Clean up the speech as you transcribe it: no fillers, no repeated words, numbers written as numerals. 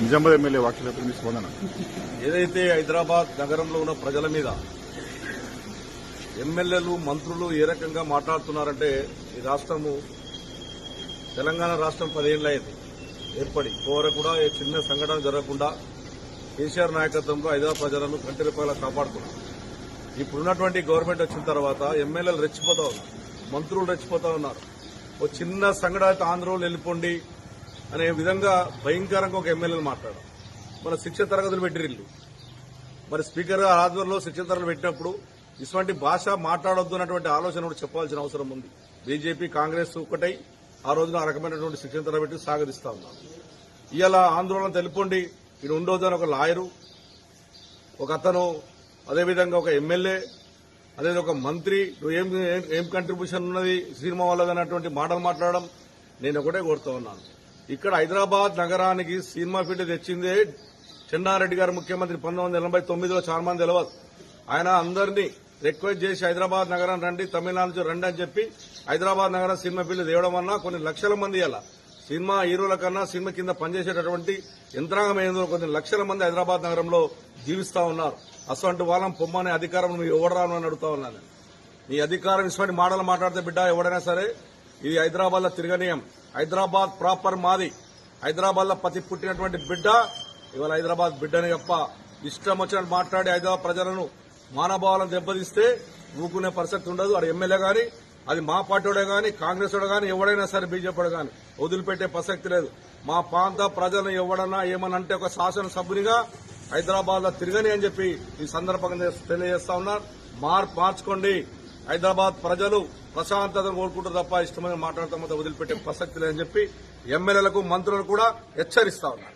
Nizamabad MLA వ్యాఖ్యలపై మీ స్పందన. ఏదైతే హైదరాబాద్ నగరంలో ఉన్న ప్రజల మీద ఎమ్మెల్యేలు మంత్రులు ఏ రకంగా మాట్లాడుతున్నారంటే, ఈ రాష్ట్రము తెలంగాణ రాష్ట్రం 10 ఏళ్ళు అయింది ఏర్పడి, కోర కూడా ఏ చిన్న సంఘటన జరగకుండా కేసీఆర్ నాయకత్వంలో హైదరాబాద్ ప్రజలను కంటి రూపాయల కాపాడుతున్నారు. ఇప్పుడున్నటువంటి గవర్నమెంట్ వచ్చిన తర్వాత ఎమ్మెల్యేలు రెచ్చిపోతా ఉన్నారు, మంత్రులు రెచ్చిపోతా ఉన్నారు. ఓ చిన్న సంఘటన ఆంధ్రలో వెళ్ళిపోండి అనే విధంగా భయంకరంగా ఒక ఎమ్మెల్యేలు మాట్లాడారు. మన శిక్షణ తరగతులు పెట్టిరిల్లు, మరి స్పీకర్ ఆధ్వర్యంలో శిక్షణ తరగతులు పెట్టినప్పుడు ఇటువంటి భాష మాట్లాడొద్దు అన్నటువంటి ఆలోచన కూడా చెప్పాల్సిన అవసరం ఉంది. బీజేపీ కాంగ్రెస్ ఒకటై ఆ రోజున ఆ రకమైనటువంటి శిక్షణ తరగతి పెట్టి సాగరిస్తా ఉన్నారు. ఇవాళ ఆందోళన తెలుపండి, ఇది ఉండొద్దు అని ఒక లాయరు, ఒక అతను, అదేవిధంగా ఒక ఎమ్మెల్యే, అదే ఒక మంత్రి ఏం కంట్రిబ్యూషన్ ఉన్నది సినిమా వాళ్ళది అన్నటువంటి మాటలు మాట్లాడడం నేను ఒకటే కోరుతా ఉన్నాను. ఇక్కడ హైదరాబాద్ నగరానికి సినిమా ఫీల్డ్ తెచ్చిందే చెన్నారెడ్డి గారు ముఖ్యమంత్రి 1989లో. చాలా మంది తెలియదు. ఆయన అందరినీ రిక్వెస్ట్ చేసి హైదరాబాద్ నగరం రండి, తమిళనాడు నుంచి రండి అని చెప్పి హైదరాబాద్ నగరం సినిమా ఫీల్డ్ తేవడం వల్ల కొన్ని లక్షల మంది అలా సినిమా హీరోల కన్నా సినిమా కింద పనిచేసేటటువంటి యంత్రాంగం ఏందో కొన్ని లక్షల మంది హైదరాబాద్ నగరంలో జీవిస్తా ఉన్నారు. అటువంటి వాళ్ళని పొమ్మనే అధికారం నువ్వు ఎవడరాను అని అడుగుతా ఉన్నాను. నీ అధికారం ఇటువంటి మాటలు మాట్లాడితే బిడ్డ ఎవడైనా సరే ఇది హైదరాబాద్ లో తిరగనీయం. హైదరాబాద్ ప్రాపర్ మాది. హైదరాబాద్ లో పతి పుట్టినటువంటి బిడ్డ ఇవాళ హైదరాబాద్ బిడ్డని తప్ప ఇష్టం వచ్చినట్టు మాట్లాడి హైదరాబాద్ ప్రజలను మానభావాలను దెబ్బతీస్తే ఊకునే పరిస్థితి ఉండదు. అది ఎమ్మెల్యే గాని, అది మా పార్టీడే గాని, కాంగ్రెస్ వాడు గాని, ఎవడైనా సరే బీజేపీ గాని వదిలిపెట్టే ప్రసక్తి లేదు. మా ప్రాంత ప్రజలను ఎవడన్నా ఏమనంటే ఒక శాసనసభ్యునిగా హైదరాబాద్ లో తిరగని అని చెప్పి ఈ సందర్భంగా తెలియజేస్తా ఉన్నారు. మార్చుకోండి. హైదరాబాద్ ప్రజలు ప్రశాంతతను కోరుకుంటారు తప్ప ఇష్టమైన మాట్లాడతాం వదిలిపెట్టే ప్రసక్తి లేదని చెప్పి ఎమ్మెల్యేలకు మంత్రులకు కూడా హెచ్చరిస్తా ఉన్నారు.